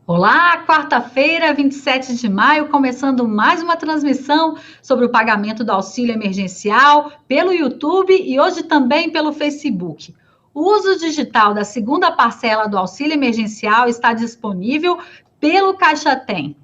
Olá, quarta-feira, 27 de maio, começando mais uma transmissão sobre o pagamento do auxílio emergencial pelo YouTube e hoje também pelo Facebook. O uso digital da segunda parcela do auxílio emergencial está disponível pelo Caixa Tem.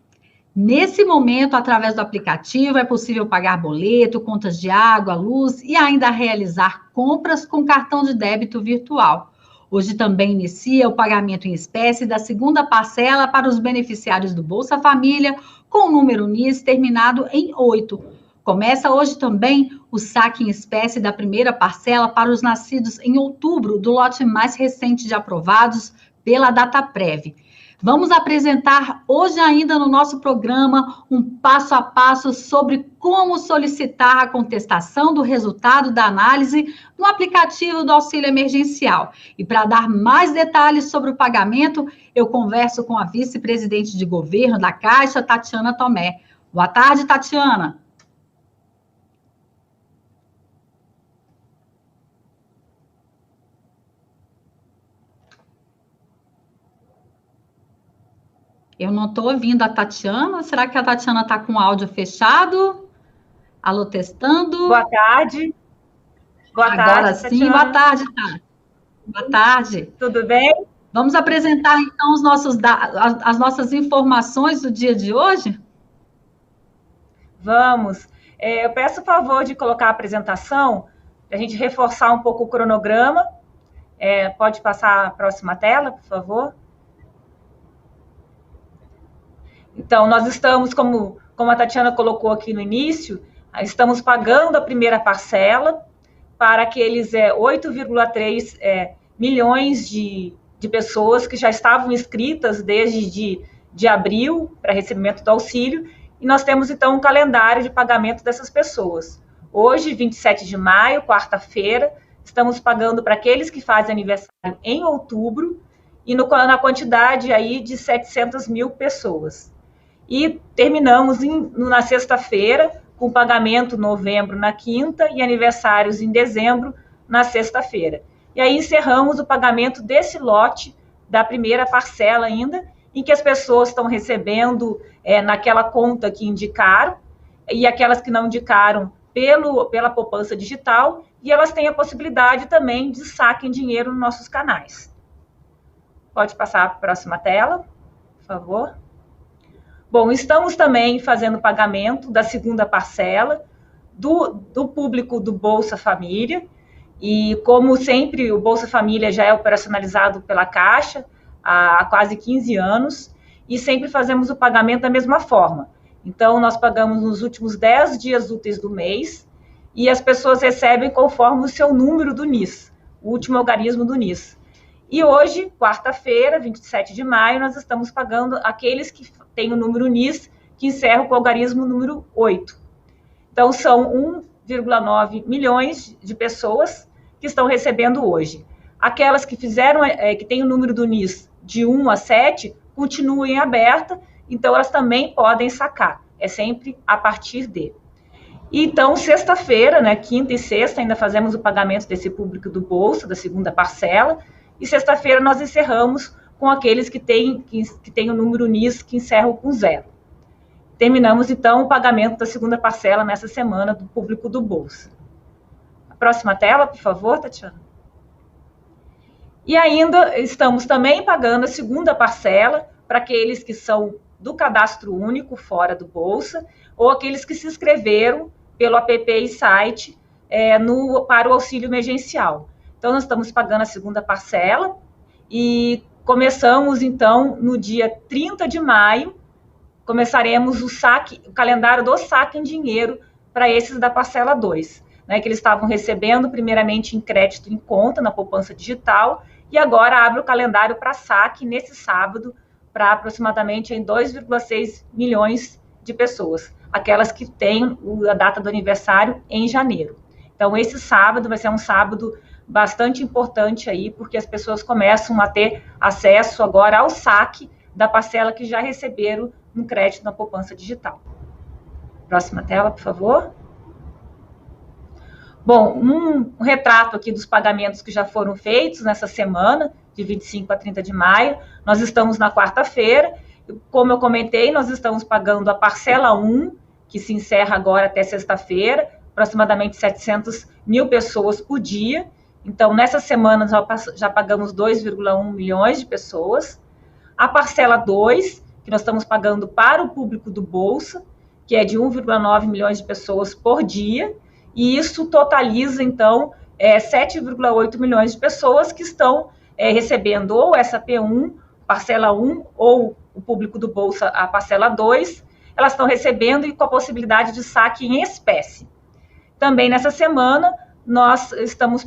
Nesse momento, através do aplicativo, é possível pagar boleto, contas de água, luz e ainda realizar compras com cartão de débito virtual. Hoje também inicia o pagamento em espécie da segunda parcela para os beneficiários do Bolsa Família, com o número NIS terminado em 8. Começa hoje também o saque em espécie da primeira parcela para os nascidos em outubro, do lote mais recente de aprovados pela Dataprev. Vamos apresentar hoje ainda no nosso programa um passo a passo sobre como solicitar a contestação do resultado da análise no aplicativo do auxílio emergencial. E para dar mais detalhes sobre o pagamento, eu converso com a vice-presidente de governo da Caixa, Tatiana Tomé. Boa tarde, Tatiana. Eu não estou ouvindo a Tatiana. Será que a Tatiana está com o áudio fechado? Alô, testando. Boa tarde. Boa Agora tarde, sim, Tatiana. Boa tarde, Tati. Boa tarde. Tudo bem? Vamos apresentar, então, as nossas informações do dia de hoje? Vamos. Eu peço o favor de colocar a apresentação, para a gente reforçar um pouco o cronograma. Pode passar a próxima tela, por favor? Então, nós estamos, como a Tatiana colocou aqui no início, estamos pagando a primeira parcela para aqueles 8,3 milhões de pessoas que já estavam inscritas desde de abril para recebimento do auxílio, e nós temos, então, um calendário de pagamento dessas pessoas. Hoje, 27 de maio, quarta-feira, estamos pagando para aqueles que fazem aniversário em outubro, e na quantidade aí de 700 mil pessoas. E terminamos na sexta-feira, com pagamento novembro na quinta e aniversários em dezembro na sexta-feira. E aí encerramos o pagamento desse lote da primeira parcela ainda, em que as pessoas estão recebendo naquela conta que indicaram, e aquelas que não indicaram pela poupança digital, e elas têm a possibilidade também de saque em dinheiro nos nossos canais. Pode passar para a próxima tela, por favor. Bom, estamos também fazendo pagamento da segunda parcela do público do Bolsa Família, e como sempre o Bolsa Família já é operacionalizado pela Caixa há quase 15 anos, e sempre fazemos o pagamento da mesma forma. Então, nós pagamos nos últimos 10 dias úteis do mês, e as pessoas recebem conforme o seu número do NIS, o último algarismo do NIS. E hoje, quarta-feira, 27 de maio, nós estamos pagando aqueles que têm o número NIS, que encerra com o algarismo número 8. Então, são 1,9 milhões de pessoas que estão recebendo hoje. Aquelas que que têm o número do NIS de 1 a 7, continuem aberta, então elas também podem sacar. É sempre a partir de. Então, sexta-feira, né, quinta e sexta, ainda fazemos o pagamento desse público do Bolsa, da segunda parcela, e sexta-feira nós encerramos com aqueles que têm o número NIS que encerram com 0. Terminamos, então, o pagamento da segunda parcela nessa semana do público do Bolsa. A próxima tela, por favor, Tatiana. E ainda estamos também pagando a segunda parcela para aqueles que são do cadastro único fora do Bolsa, ou aqueles que se inscreveram pelo app e site para o auxílio emergencial. Então, nós estamos pagando a segunda parcela e começamos, então, no dia 30 de maio, começaremos o calendário do saque em dinheiro para esses da parcela 2, né, que eles estavam recebendo primeiramente em crédito em conta, na poupança digital, e agora abre o calendário para saque nesse sábado, para aproximadamente 2,6 milhões de pessoas, aquelas que têm a data do aniversário em janeiro. Então, esse sábado vai ser um sábado bastante importante aí, porque as pessoas começam a ter acesso agora ao saque da parcela que já receberam no crédito na poupança digital. Próxima tela, por favor. Bom, um retrato aqui dos pagamentos que já foram feitos nessa semana, de 25 a 30 de maio. Nós estamos na quarta-feira, como eu comentei, nós estamos pagando a parcela 1, que se encerra agora até sexta-feira, aproximadamente 700 mil pessoas por dia. Então, nessa semana, já pagamos 2,1 milhões de pessoas. A parcela 2, que nós estamos pagando para o público do Bolsa, que é de 1,9 milhões de pessoas por dia, e isso totaliza, então, 7,8 milhões de pessoas que estão recebendo ou essa P1, parcela 1, ou o público do Bolsa, a parcela 2, elas estão recebendo e com a possibilidade de saque em espécie. Também nessa semana, nós estávamos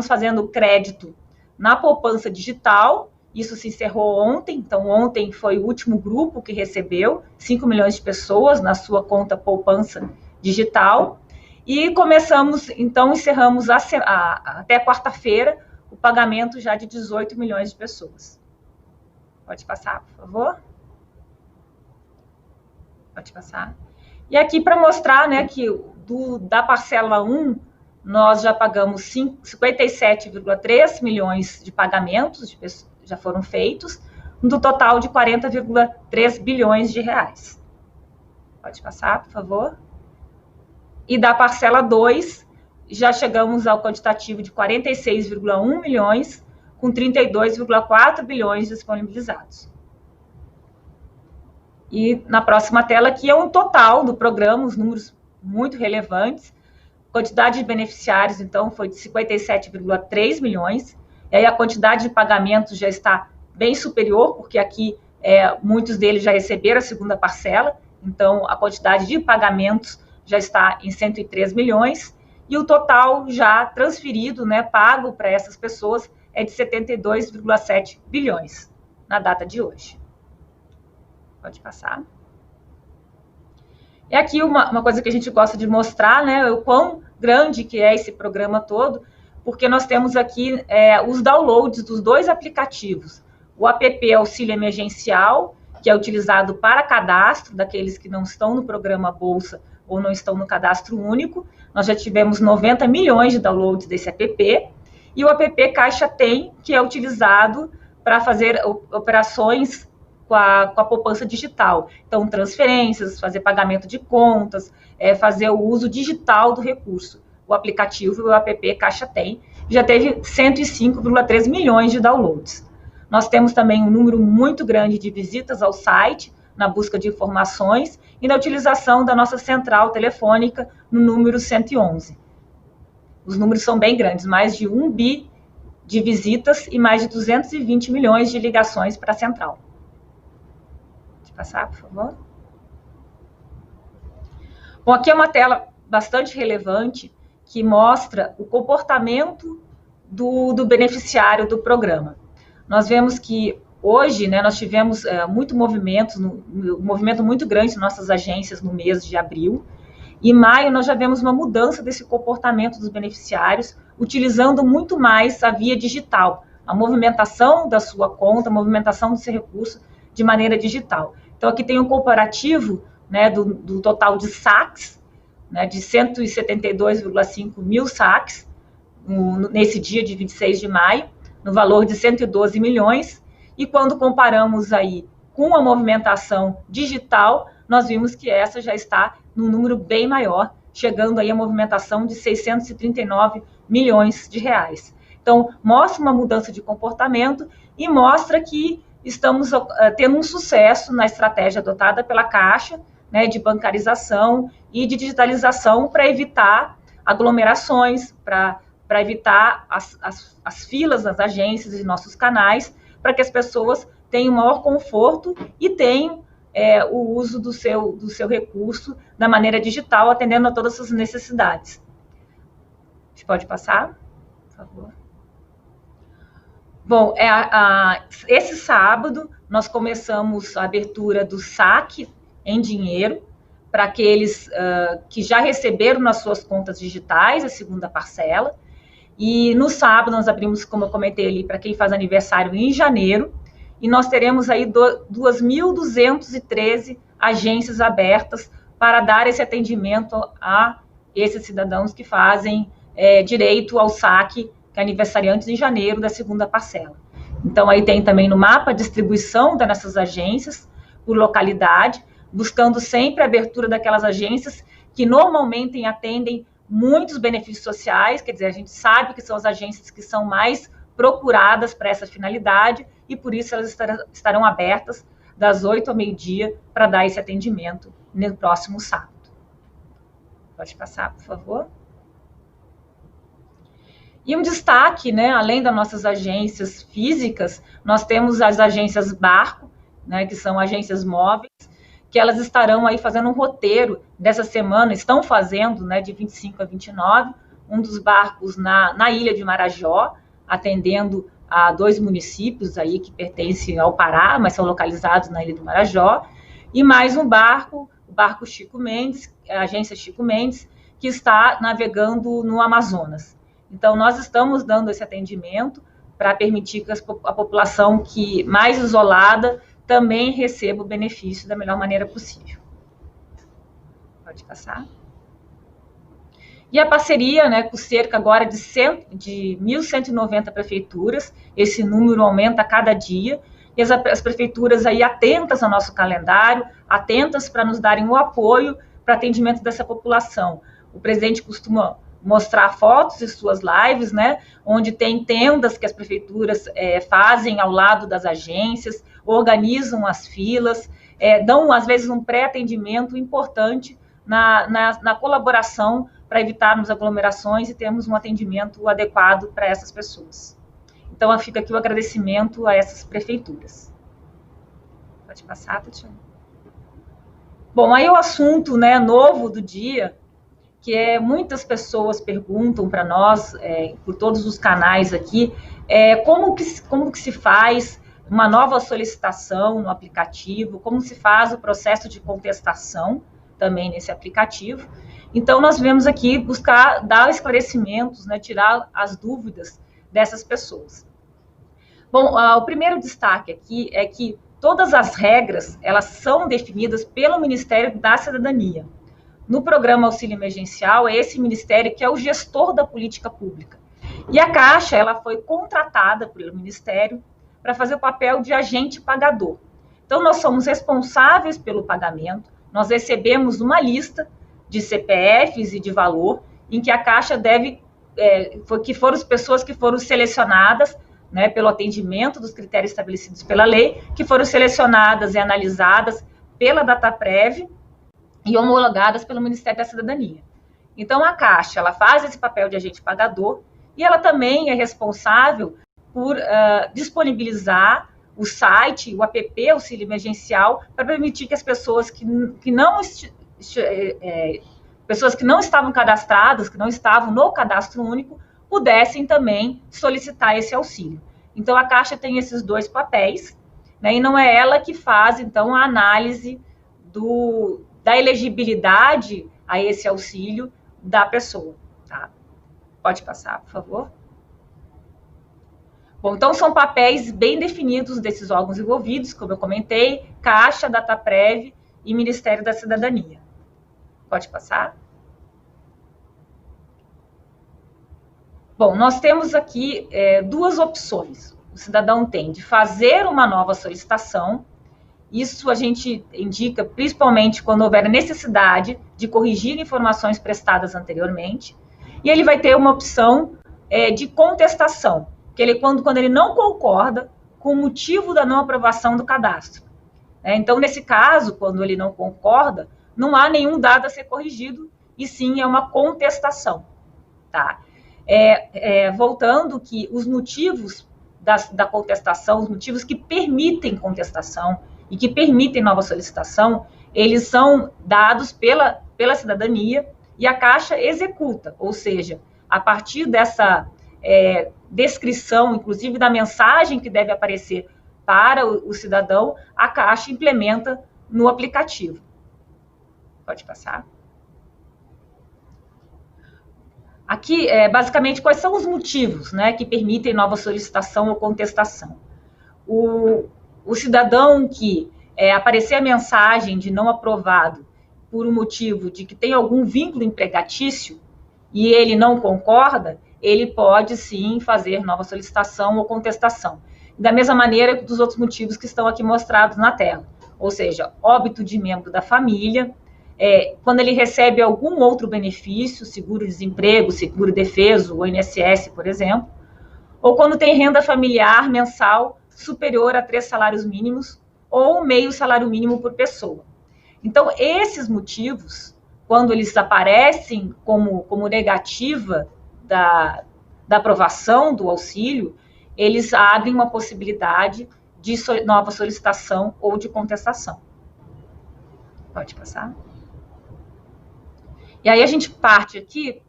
fazendo crédito na poupança digital, isso se encerrou ontem, então ontem foi o último grupo que recebeu 5 milhões de pessoas na sua conta poupança digital, e começamos, então encerramos até quarta-feira o pagamento já de 18 milhões de pessoas. Pode passar, por favor? Pode passar. E aqui para mostrar, né, que da parcela 1, nós já pagamos 57,3 milhões de pagamentos, já foram feitos, do total de 40,3 bilhões de reais. Pode passar, por favor. E da parcela 2, já chegamos ao quantitativo de 46,1 milhões, com 32,4 bilhões disponibilizados. E na próxima tela aqui é um total do programa, os números muito relevantes. Quantidade de beneficiários, então, foi de 57,3 milhões. E aí a quantidade de pagamentos já está bem superior, porque aqui muitos deles já receberam a segunda parcela. Então, a quantidade de pagamentos já está em 103 milhões. E o total já transferido, né, pago para essas pessoas, é de 72,7 bilhões na data de hoje. Pode passar. E aqui uma coisa que a gente gosta de mostrar, né, o quão grande que é esse programa todo, porque nós temos aqui os downloads dos dois aplicativos. O app Auxílio Emergencial, que é utilizado para cadastro daqueles que não estão no programa Bolsa ou não estão no cadastro único. Nós já tivemos 90 milhões de downloads desse app. E o app Caixa Tem, que é utilizado para fazer operações com a poupança digital. Então, transferências, fazer pagamento de contas, fazer o uso digital do recurso. O aplicativo, o app Caixa Tem, já teve 105,3 milhões de downloads. Nós temos também um número muito grande de visitas ao site, na busca de informações e na utilização da nossa central telefônica no número 111. Os números são bem grandes, mais de 1 bi de visitas e mais de 220 milhões de ligações para a central. Pode passar, por favor. Bom, aqui é uma tela bastante relevante que mostra o comportamento do beneficiário do programa. Nós vemos que hoje, né, nós tivemos um movimento muito grande em nossas agências no mês de abril. Em maio, nós já vemos uma mudança desse comportamento dos beneficiários, utilizando muito mais a via digital, a movimentação da sua conta, a movimentação do seu recurso de maneira digital. Então, aqui tem um comparativo, né, do total de saques, né, de 172,5 mil saques, nesse dia de 26 de maio, no valor de 112 milhões, e quando comparamos aí com a movimentação digital, nós vimos que essa já está num número bem maior, chegando aí a movimentação de 639 milhões de reais. Então, mostra uma mudança de comportamento e mostra que estamos tendo um sucesso na estratégia adotada pela Caixa, né, de bancarização e de digitalização para evitar aglomerações, para evitar as filas nas agências e nossos canais, para que as pessoas tenham maior conforto e tenham o uso do seu recurso da maneira digital, atendendo a todas as suas necessidades. A gente pode passar, por favor. Bom, esse sábado nós começamos a abertura do saque em dinheiro para aqueles que já receberam nas suas contas digitais a segunda parcela. E no sábado nós abrimos, como eu comentei ali, para quem faz aniversário em janeiro, e nós teremos aí 2.213 agências abertas para dar esse atendimento a esses cidadãos que fazem direito ao saque, que é aniversariantes em janeiro da segunda parcela. Então, aí tem também no mapa a distribuição dessas agências por localidade, buscando sempre a abertura daquelas agências que normalmente atendem muitos benefícios sociais, quer dizer, a gente sabe que são as agências que são mais procuradas para essa finalidade e por isso elas estarão abertas das 8 ao meio-dia para dar esse atendimento no próximo sábado. Pode passar, por favor. E um destaque, né, além das nossas agências físicas, nós temos as agências Barco, né, que são agências móveis, que elas estarão aí fazendo um roteiro dessa semana, estão fazendo, né, de 25 a 29, um dos barcos na ilha de Marajó, atendendo a 2 municípios aí que pertencem ao Pará, mas são localizados na ilha do Marajó, e mais um barco, o barco Chico Mendes, a agência Chico Mendes, que está navegando no Amazonas. Então, nós estamos dando esse atendimento para permitir que a população que mais isolada também receba o benefício da melhor maneira possível. Pode passar. E a parceria, né, com cerca agora de 1.190 prefeituras, esse número aumenta a cada dia, e as prefeituras aí atentas ao nosso calendário, atentas para nos darem o apoio para atendimento dessa população. O presidente costuma mostrar fotos de suas lives, né, onde tem tendas que as prefeituras fazem ao lado das agências, organizam as filas, dão, às vezes, um pré-atendimento importante na colaboração para evitarmos aglomerações e termos um atendimento adequado para essas pessoas. Então, fica aqui o agradecimento a essas prefeituras. Pode passar, Tatiana. Bom, aí o assunto, né, novo do dia, que muitas pessoas perguntam para nós, por todos os canais aqui, como que se faz uma nova solicitação no aplicativo, como se faz o processo de contestação também nesse aplicativo. Então, nós viemos aqui buscar dar esclarecimentos, né, tirar as dúvidas dessas pessoas. Bom, o primeiro destaque aqui é que todas as regras, elas são definidas pelo Ministério da Cidadania. No programa Auxílio Emergencial, é esse ministério que é o gestor da política pública. E a Caixa, ela foi contratada pelo Ministério para fazer o papel de agente pagador. Então, nós somos responsáveis pelo pagamento, nós recebemos uma lista de CPFs e de valor, em que a Caixa deve, que foram as pessoas que foram selecionadas, né, pelo atendimento dos critérios estabelecidos pela lei, que foram selecionadas e analisadas pela Dataprev e homologadas pelo Ministério da Cidadania. Então, a Caixa, ela faz esse papel de agente pagador e ela também é responsável por disponibilizar o site, o app Auxílio Emergencial, para permitir que as pessoas que não estavam cadastradas, que não estavam no cadastro único, pudessem também solicitar esse auxílio. Então, a Caixa tem esses 2 papéis, né, e não é ela que faz, então, a análise da elegibilidade a esse auxílio da pessoa. Tá? Pode passar, por favor. Bom, então, são papéis bem definidos desses órgãos envolvidos, como eu comentei, Caixa, Dataprev e Ministério da Cidadania. Pode passar. Bom, nós temos aqui 2 opções. O cidadão tem de fazer uma nova solicitação. Isso a gente indica principalmente quando houver necessidade de corrigir informações prestadas anteriormente. E ele vai ter uma opção de contestação, que ele, quando ele não concorda com o motivo da não aprovação do cadastro. Então, nesse caso, quando ele não concorda, não há nenhum dado a ser corrigido, e sim é uma contestação. Tá? Voltando que os motivos da contestação, os motivos que permitem contestação e que permitem nova solicitação, eles são dados pela cidadania e a Caixa executa, ou seja, a partir dessa descrição, inclusive da mensagem que deve aparecer para o cidadão, a Caixa implementa no aplicativo. Pode passar. Aqui, basicamente, quais são os motivos, né, que permitem nova solicitação ou contestação? O cidadão que aparecer a mensagem de não aprovado por um motivo de que tem algum vínculo empregatício e ele não concorda, ele pode, sim, fazer nova solicitação ou contestação. da mesma maneira dos outros motivos que estão aqui mostrados na tela. Ou seja, óbito de membro da família, quando ele recebe algum outro benefício, seguro-desemprego, seguro-defeso, o INSS, por exemplo, ou quando tem renda familiar mensal superior a 3 salários mínimos ou meio salário mínimo por pessoa. Então, esses motivos, quando eles aparecem como negativa da aprovação do auxílio, eles abrem uma possibilidade de nova solicitação ou de contestação. Pode passar. E aí a gente parte aqui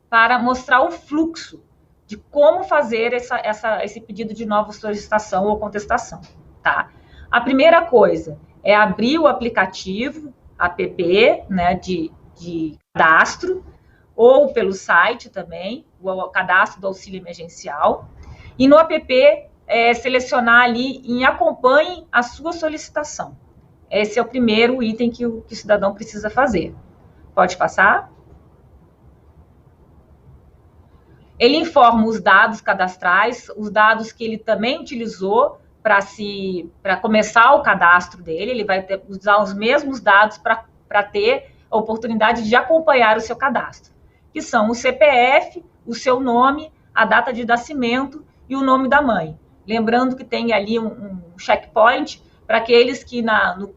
para mostrar o fluxo de como fazer esse pedido de nova solicitação ou contestação, tá? A primeira coisa é abrir o aplicativo, app, né, de cadastro, ou pelo site também, o cadastro do auxílio emergencial, e no app selecionar ali em acompanhe a sua solicitação. Esse é o primeiro item que o cidadão precisa fazer. Pode passar? Ele informa os dados cadastrais, os dados que ele também utilizou para começar o cadastro dele. Ele vai usar os mesmos dados para ter a oportunidade de acompanhar o seu cadastro, que são o CPF, o seu nome, a data de nascimento e o nome da mãe. Lembrando que tem ali um checkpoint para aqueles que no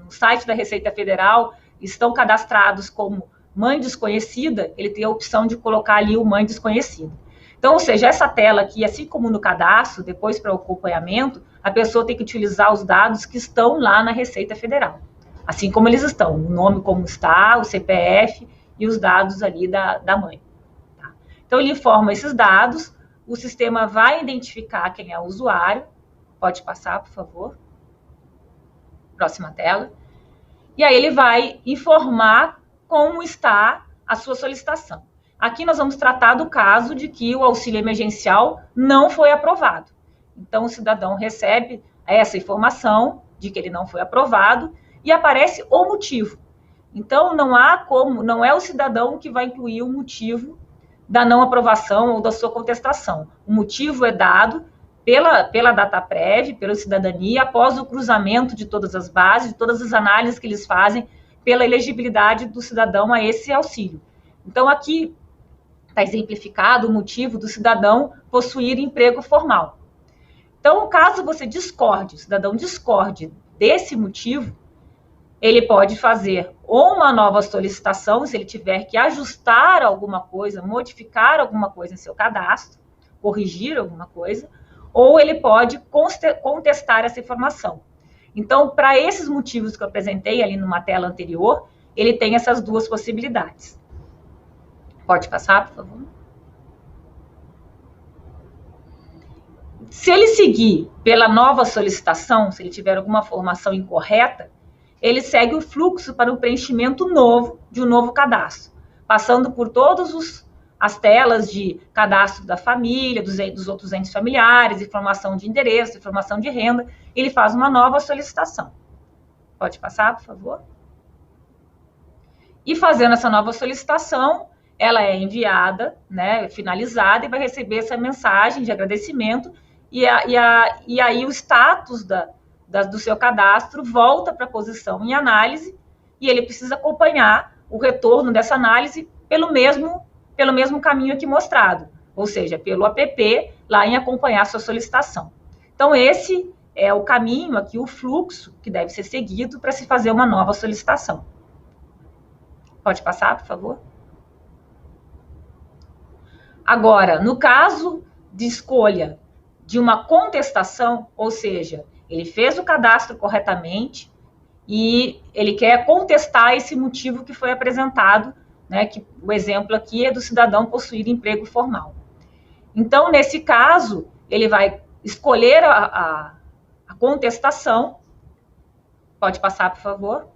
site da Receita Federal estão cadastrados como mãe desconhecida, ele tem a opção de colocar ali o mãe desconhecida. Então, ou seja, essa tela aqui, assim como no cadastro, depois para o acompanhamento, a pessoa tem que utilizar os dados que estão lá na Receita Federal. Assim como eles estão, o nome como está, o CPF e os dados ali da mãe. Tá? Então, ele informa esses dados, o sistema vai identificar quem é o usuário. Pode passar, por favor. Próxima tela. E aí ele vai informar como está a sua solicitação. Aqui nós vamos tratar do caso de que o auxílio emergencial não foi aprovado. Então, o cidadão recebe essa informação de que ele não foi aprovado e aparece o motivo. Então, não é o cidadão que vai incluir o motivo da não aprovação ou da sua contestação. O motivo é dado pela DataPrev, pela cidadania, após o cruzamento de todas as bases, de todas as análises que eles fazem pela elegibilidade do cidadão a esse auxílio. Então, aqui está exemplificado o motivo do cidadão possuir emprego formal. Então, caso você discorde, o cidadão discorde desse motivo, ele pode fazer ou uma nova solicitação, se ele tiver que ajustar alguma coisa, modificar alguma coisa em seu cadastro, corrigir alguma coisa, ou ele pode contestar essa informação. Então, para esses motivos que eu apresentei ali numa tela anterior, ele tem essas duas possibilidades. Pode passar, por favor. Se ele seguir pela nova solicitação, se ele tiver alguma formação incorreta, ele segue o fluxo para o preenchimento novo de um novo cadastro, passando por todas as telas de cadastro da família, dos outros entes familiares, informação de endereço, informação de renda, ele faz uma nova solicitação. Pode passar, por favor? E fazendo essa nova solicitação, ela é enviada, né, finalizada, e vai receber essa mensagem de agradecimento, e aí o status do seu cadastro volta para a posição em análise, e ele precisa acompanhar o retorno dessa análise pelo mesmo caminho aqui mostrado, ou seja, pelo app, lá em acompanhar a sua solicitação. Então, esse é o caminho aqui, o fluxo que deve ser seguido para se fazer uma nova solicitação. Pode passar, por favor? Agora, no caso de escolha de uma contestação, ou seja, ele fez o cadastro corretamente e ele quer contestar esse motivo que foi apresentado, né, que o exemplo aqui é do cidadão possuir emprego formal. Então, nesse caso, ele vai escolher a contestação. Pode passar, por favor.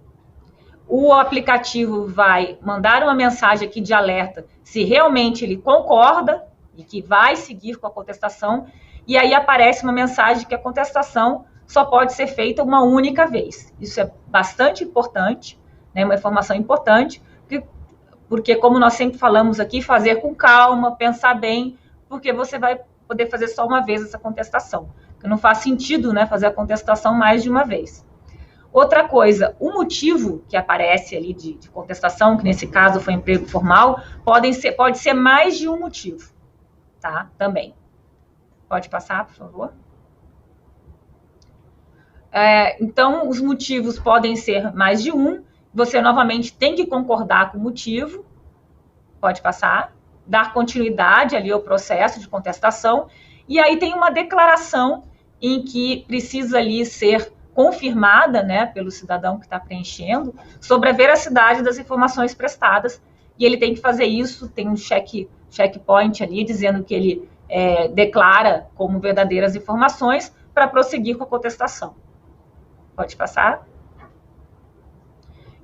O aplicativo vai mandar uma mensagem aqui de alerta se realmente ele concorda e que vai seguir com a contestação, e aí aparece uma mensagem que a contestação só pode ser feita uma única vez. Isso é bastante importante, né, uma informação importante, porque como nós sempre falamos aqui, fazer com calma, pensar bem, porque você vai poder fazer só uma vez essa contestação. porque não faz sentido, né, fazer a contestação mais de uma vez. Outra coisa, o motivo que aparece ali de contestação, que nesse caso foi emprego formal, pode ser mais de um motivo, tá? Também. Pode passar, por favor. Então, os motivos podem ser mais de um. Você, novamente, tem que concordar com o motivo. Pode passar. Dar continuidade ali ao processo de contestação. E aí tem uma declaração em que precisa ali ser confirmada, né, pelo cidadão que está preenchendo, sobre a veracidade das informações prestadas. E ele tem que fazer isso, tem um checkpoint ali, dizendo que ele declara como verdadeiras informações para prosseguir com a contestação. Pode passar.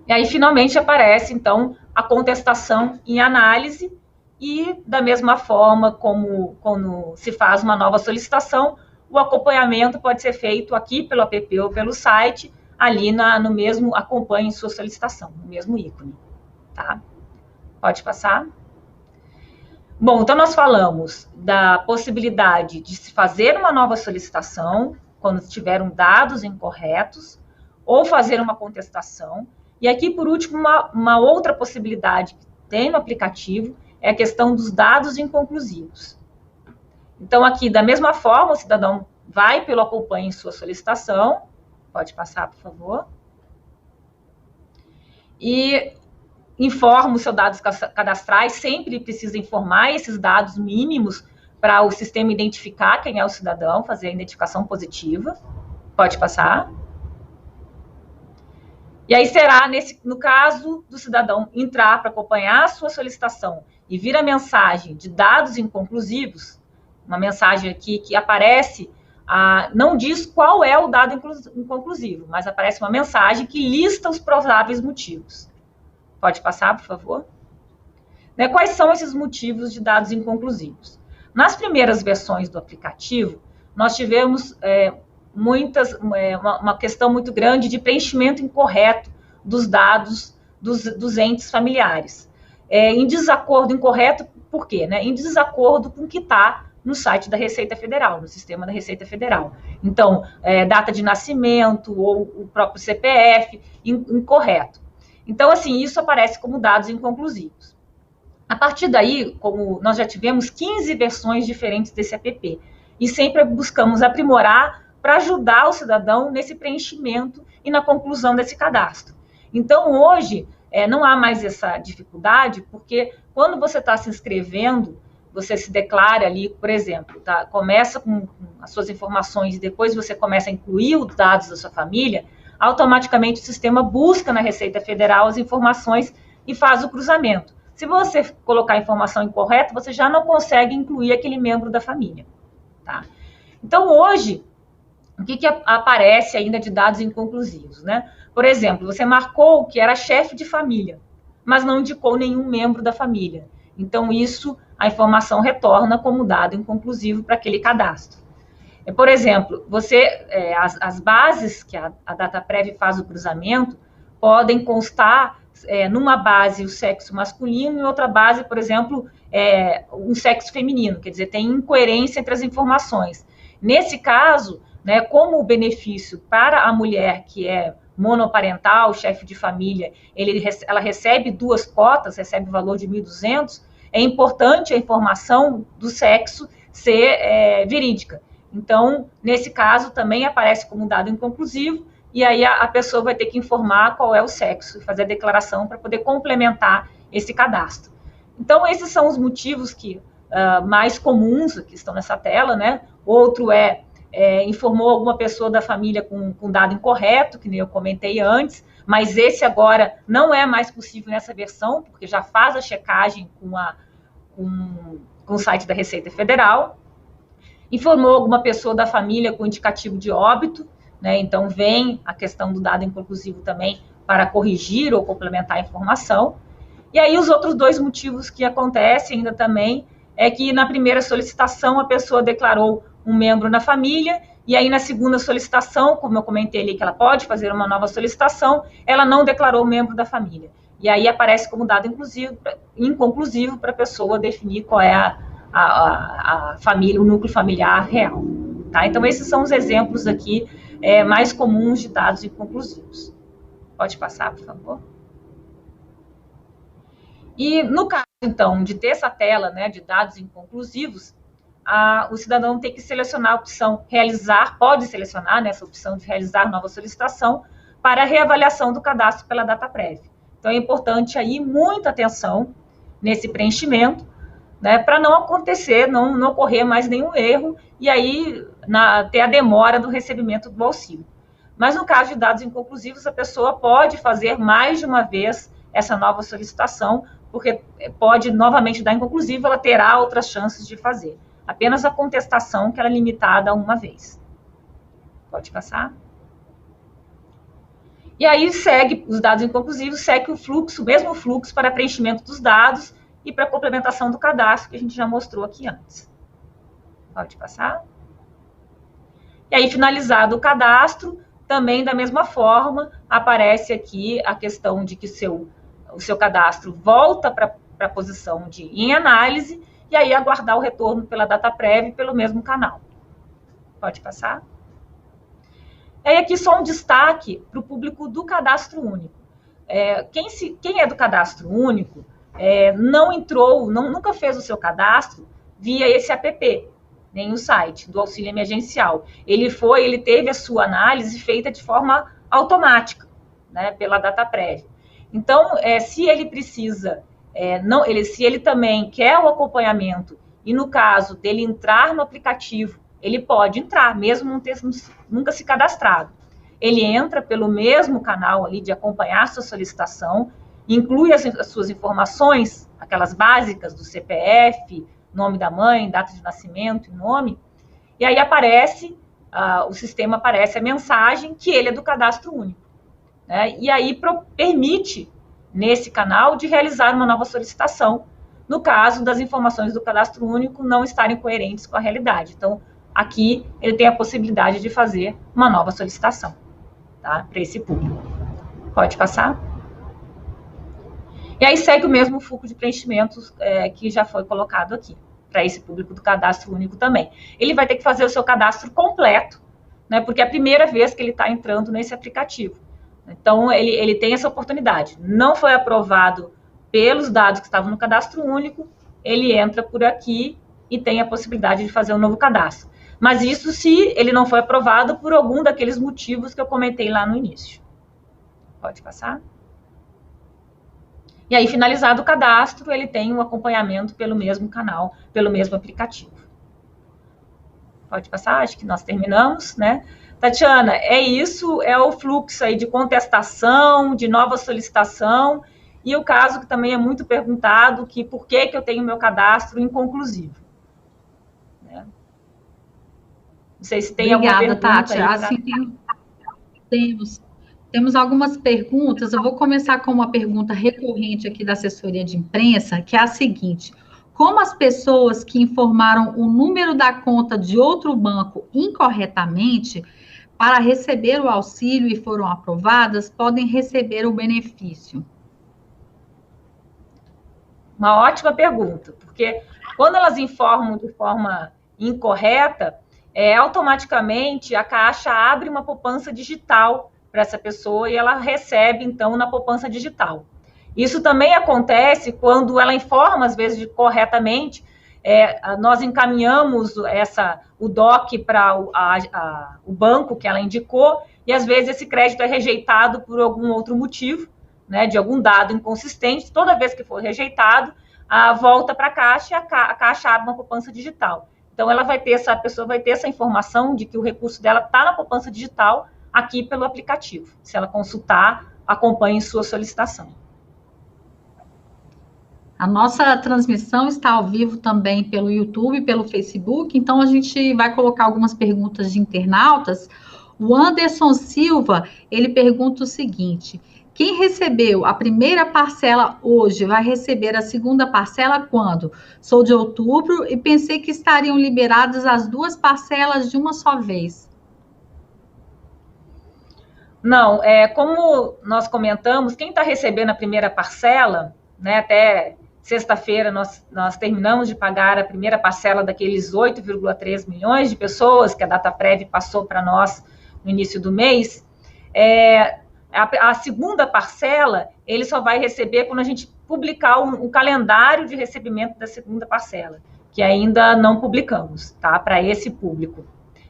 E aí, finalmente, aparece, então, a contestação em análise e, da mesma forma como quando se faz uma nova solicitação, o acompanhamento pode ser feito aqui pelo app ou pelo site, ali no mesmo acompanhe sua solicitação, no mesmo ícone, tá? Pode passar. Bom, então nós falamos da possibilidade de se fazer uma nova solicitação, quando tiveram dados incorretos, ou fazer uma contestação. E aqui, por último, uma outra possibilidade que tem no aplicativo é a questão dos dados inconclusivos. Então, aqui, da mesma forma, o cidadão vai pelo acompanhe sua solicitação. Pode passar, por favor. E informa os seus dados cadastrais. Sempre precisa informar esses dados mínimos para o sistema identificar quem é o cidadão, fazer a identificação positiva. Pode passar. E aí será, no caso do cidadão entrar para acompanhar a sua solicitação e vir a mensagem de dados inconclusivos, uma mensagem aqui que aparece, não diz qual é o dado inconclusivo, mas aparece uma mensagem que lista os prováveis motivos. Pode passar, por favor? Quais são esses motivos de dados inconclusivos? Nas primeiras versões do aplicativo, nós tivemos uma questão muito grande de preenchimento incorreto dos dados dos entes familiares. Em desacordo, incorreto, por quê? Em desacordo com o que está no site da Receita Federal, no sistema da Receita Federal. Então, data de nascimento ou o próprio CPF, incorreto. Então, assim, isso aparece como dados inconclusivos. A partir daí, como nós já tivemos 15 versões diferentes desse app, e sempre buscamos aprimorar para ajudar o cidadão nesse preenchimento e na conclusão desse cadastro. Então, hoje, não há mais essa dificuldade, porque quando você está se inscrevendo, você se declara ali, por exemplo, tá? Começa com as suas informações e depois você começa a incluir os dados da sua família, automaticamente o sistema busca na Receita Federal as informações e faz o cruzamento. Se você colocar a informação incorreta, você já não consegue incluir aquele membro da família, tá? Então, hoje, o que aparece ainda de dados inconclusivos, né? Por exemplo, você marcou que era chefe de família, mas não indicou nenhum membro da família. Então, a informação retorna como dado inconclusivo para aquele cadastro. Por exemplo, as bases que a DataPrev faz o cruzamento podem constar numa base o sexo masculino e outra base, por exemplo, um sexo feminino. Quer dizer, tem incoerência entre as informações. Nesse caso, como o benefício para a mulher que é monoparental, chefe de família, ela recebe 2 cotas, recebe o valor de 1.200, é importante a informação do sexo ser verídica. Então, nesse caso, também aparece como dado inconclusivo, e aí a pessoa vai ter que informar qual é o sexo, e fazer a declaração para poder complementar esse cadastro. Então, esses são os motivos mais comuns que estão nessa tela, né? Outro informou alguma pessoa da família com dado incorreto, que nem eu comentei antes, mas esse agora não é mais possível nessa versão, porque já faz a checagem com o site da Receita Federal. Informou alguma pessoa da família com indicativo de óbito, né? Então vem a questão do dado inconclusivo também para corrigir ou complementar a informação. E aí os outros 2 motivos que acontecem ainda também é que na primeira solicitação a pessoa declarou um membro na família, e aí na segunda solicitação, como eu comentei ali que ela pode fazer uma nova solicitação, ela não declarou o membro da família. E aí aparece como dado inconclusivo para a pessoa definir qual é a família, o núcleo familiar real. Tá? Então, esses são os exemplos aqui mais comuns de dados inconclusivos. Pode passar, por favor. E no caso, então, de ter essa tela, né, de dados inconclusivos, o cidadão tem que selecionar a opção realizar, pode selecionar nessa opção de realizar nova solicitação para a reavaliação do cadastro pela DataPrev. Então, é importante aí muita atenção nesse preenchimento, né, para não acontecer, não ocorrer mais nenhum erro e aí ter a demora do recebimento do auxílio. Mas no caso de dados inconclusivos, a pessoa pode fazer mais de uma vez essa nova solicitação, porque pode novamente dar inconclusivo, ela terá outras chances de fazer. Apenas a contestação, que ela é limitada a uma vez. Pode passar. E aí segue os dados inconclusivos, segue o fluxo, o mesmo fluxo para preenchimento dos dados e para complementação do cadastro, que a gente já mostrou aqui antes. Pode passar. E aí, finalizado o cadastro, também da mesma forma, aparece aqui a questão de que o seu cadastro volta para a posição de em análise, e aí aguardar o retorno pela DataPrev pelo mesmo canal. Pode passar. E aí aqui só um destaque para o público do cadastro único. Quem é do cadastro único não entrou, nunca fez o seu cadastro via esse app, nem o site do auxílio emergencial. Ele teve a sua análise feita de forma automática, né, pela DataPrev. Então, se ele precisa, se ele também quer o acompanhamento, e no caso dele entrar no aplicativo, ele pode entrar, mesmo não ter nunca se cadastrado. Ele entra pelo mesmo canal ali de acompanhar a sua solicitação, inclui as suas informações, aquelas básicas do CPF, nome da mãe, data de nascimento e nome, e aí o sistema aparece a mensagem que ele é do cadastro único, né? E aí permite, nesse canal, de realizar uma nova solicitação, no caso das informações do cadastro único não estarem coerentes com a realidade. Então, aqui ele tem a possibilidade de fazer uma nova solicitação, tá? Para esse público. Pode passar. E aí segue o mesmo fluxo de preenchimentos que já foi colocado aqui, para esse público do cadastro único também. Ele vai ter que fazer o seu cadastro completo, né, porque é a primeira vez que ele está entrando nesse aplicativo. Então, ele tem essa oportunidade. Não foi aprovado pelos dados que estavam no cadastro único, ele entra por aqui e tem a possibilidade de fazer um novo cadastro. Mas isso se ele não foi aprovado por algum daqueles motivos que eu comentei lá no início. Pode passar. E aí, finalizado o cadastro, ele tem um acompanhamento pelo mesmo canal, pelo mesmo aplicativo. Pode passar, acho que nós terminamos, né? Tatiana, é isso, é o fluxo aí de contestação, de nova solicitação, e o caso que também é muito perguntado, que por que eu tenho meu cadastro inconclusivo. Né? Não sei se tem alguma pergunta. Obrigada, Tati. Assim, temos algumas perguntas. Eu vou começar com uma pergunta recorrente aqui da assessoria de imprensa, que é a seguinte: como as pessoas que informaram o número da conta de outro banco incorretamente para receber o auxílio e foram aprovadas, podem receber o benefício? Uma ótima pergunta, porque quando elas informam de forma incorreta, automaticamente a Caixa abre uma poupança digital para essa pessoa e ela recebe, então, na poupança digital. Isso também acontece quando ela informa, às vezes, corretamente, nós encaminhamos o DOC para o banco que ela indicou, e às vezes esse crédito é rejeitado por algum outro motivo, né, de algum dado inconsistente. Toda vez que for rejeitado, volta para a Caixa, a Caixa abre uma poupança digital. Então, a pessoa vai ter essa informação de que o recurso dela está na poupança digital aqui pelo aplicativo. Se ela consultar, acompanhe sua solicitação. A nossa transmissão está ao vivo também pelo YouTube, pelo Facebook, então a gente vai colocar algumas perguntas de internautas. O Anderson Silva, ele pergunta o seguinte: quem recebeu a primeira parcela hoje vai receber a segunda parcela quando? Sou de outubro e pensei que estariam liberadas as duas parcelas de uma só vez. Não, como nós comentamos, quem está recebendo a primeira parcela, né, até sexta-feira nós terminamos de pagar a primeira parcela daqueles 8,3 milhões de pessoas que a Dataprev passou para nós no início do mês. A segunda parcela, ele só vai receber quando a gente publicar um calendário de recebimento da segunda parcela, que ainda não publicamos, tá? Para esse público.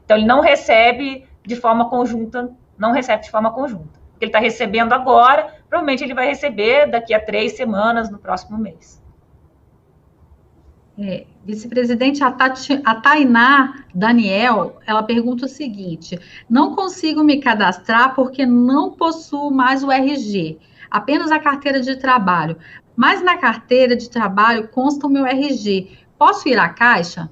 Então, ele não recebe de forma conjunta, Porque ele está recebendo agora, provavelmente ele vai receber daqui a 3 semanas, no próximo mês. Vice-presidente, a Tainá Daniel, ela pergunta o seguinte: não consigo me cadastrar porque não possuo mais o RG, apenas a carteira de trabalho, mas na carteira de trabalho consta o meu RG. Posso ir à Caixa?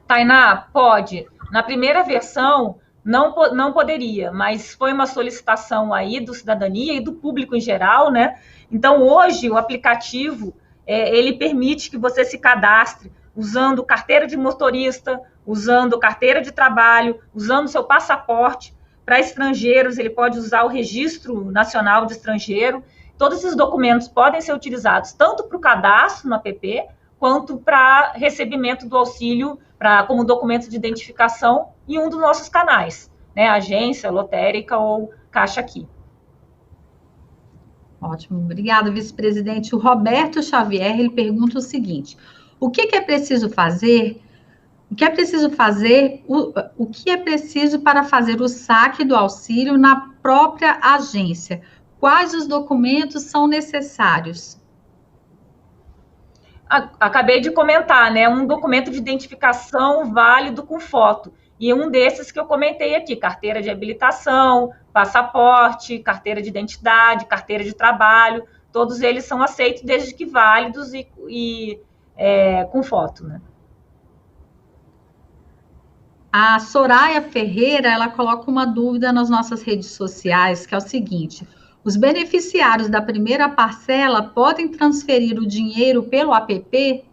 Tainá, pode. Na primeira versão, não poderia, mas foi uma solicitação aí do Cidadania e do público em geral, né? Então, hoje, o aplicativo, ele permite que você se cadastre usando carteira de motorista, usando carteira de trabalho, usando seu passaporte. Para estrangeiros, ele pode usar o Registro Nacional de Estrangeiro. Todos esses documentos podem ser utilizados tanto para o cadastro no app, quanto para recebimento do auxílio como documento de identificação em um dos nossos canais, né? Agência, lotérica ou Caixa Aqui. Ótimo, obrigada, vice-presidente. O Roberto Xavier, ele pergunta o seguinte: o que é preciso fazer? O que é preciso para fazer o saque do auxílio na própria agência? Quais os documentos são necessários? Acabei de comentar, né? Um documento de identificação válido com foto. E um desses que eu comentei aqui: carteira de habilitação, passaporte, carteira de identidade, carteira de trabalho. Todos eles são aceitos desde que válidos e com foto, né? A Soraya Ferreira, ela coloca uma dúvida nas nossas redes sociais, que é o seguinte: os beneficiários da primeira parcela podem transferir o dinheiro pelo app?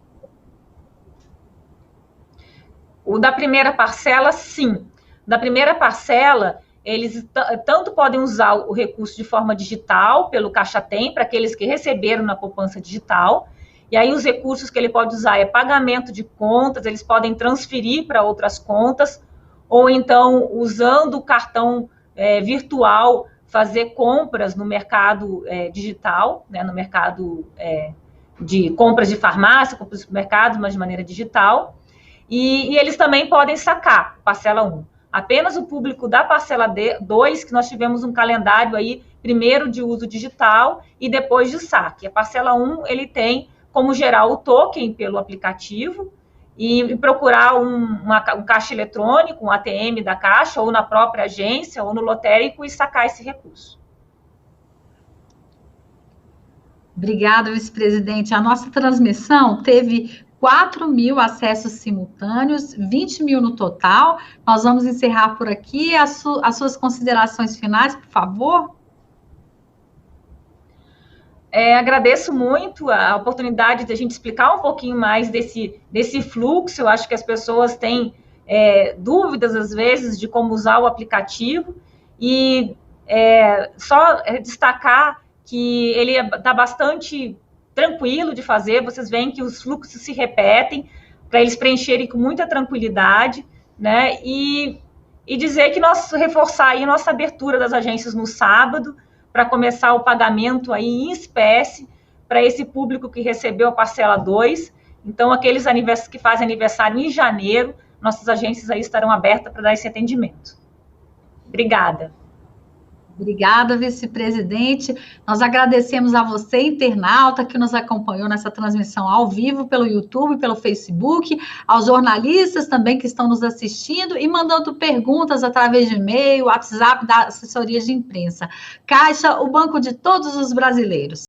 O da primeira parcela, sim. Da primeira parcela, eles tanto podem usar o recurso de forma digital, pelo Caixa Tem, para aqueles que receberam na poupança digital. E aí os recursos que ele pode usar é pagamento de contas, eles podem transferir para outras contas, ou então, usando o cartão virtual, fazer compras no mercado digital, né, no mercado de compras de farmácia, compras de supermercado, mas de maneira digital. E eles também podem sacar parcela 1. Apenas o público da parcela 2, que nós tivemos um calendário aí, primeiro de uso digital e depois de saque. A parcela 1, ele tem como gerar o token pelo aplicativo e procurar um caixa eletrônico, um ATM da Caixa, ou na própria agência, ou no lotérico, e sacar esse recurso. Obrigada, vice-presidente. A nossa transmissão teve 4.000 acessos simultâneos, 20 mil no total. Nós vamos encerrar por aqui. As suas considerações finais, por favor. Agradeço muito a oportunidade de a gente explicar um pouquinho mais desse fluxo. Eu acho que as pessoas têm dúvidas, às vezes, de como usar o aplicativo. E só destacar que ele está bastante tranquilo de fazer. Vocês veem que os fluxos se repetem, para eles preencherem com muita tranquilidade, né? E dizer que reforçar aí a nossa abertura das agências no sábado, para começar o pagamento aí em espécie para esse público que recebeu a parcela 2. Então, aqueles que fazem aniversário em janeiro, nossas agências aí estarão abertas para dar esse atendimento. Obrigada. Obrigada, vice-presidente. Nós agradecemos a você, internauta, que nos acompanhou nessa transmissão ao vivo pelo YouTube, pelo Facebook, aos jornalistas também que estão nos assistindo e mandando perguntas através de e-mail, WhatsApp da assessoria de imprensa. Caixa, o banco de todos os brasileiros.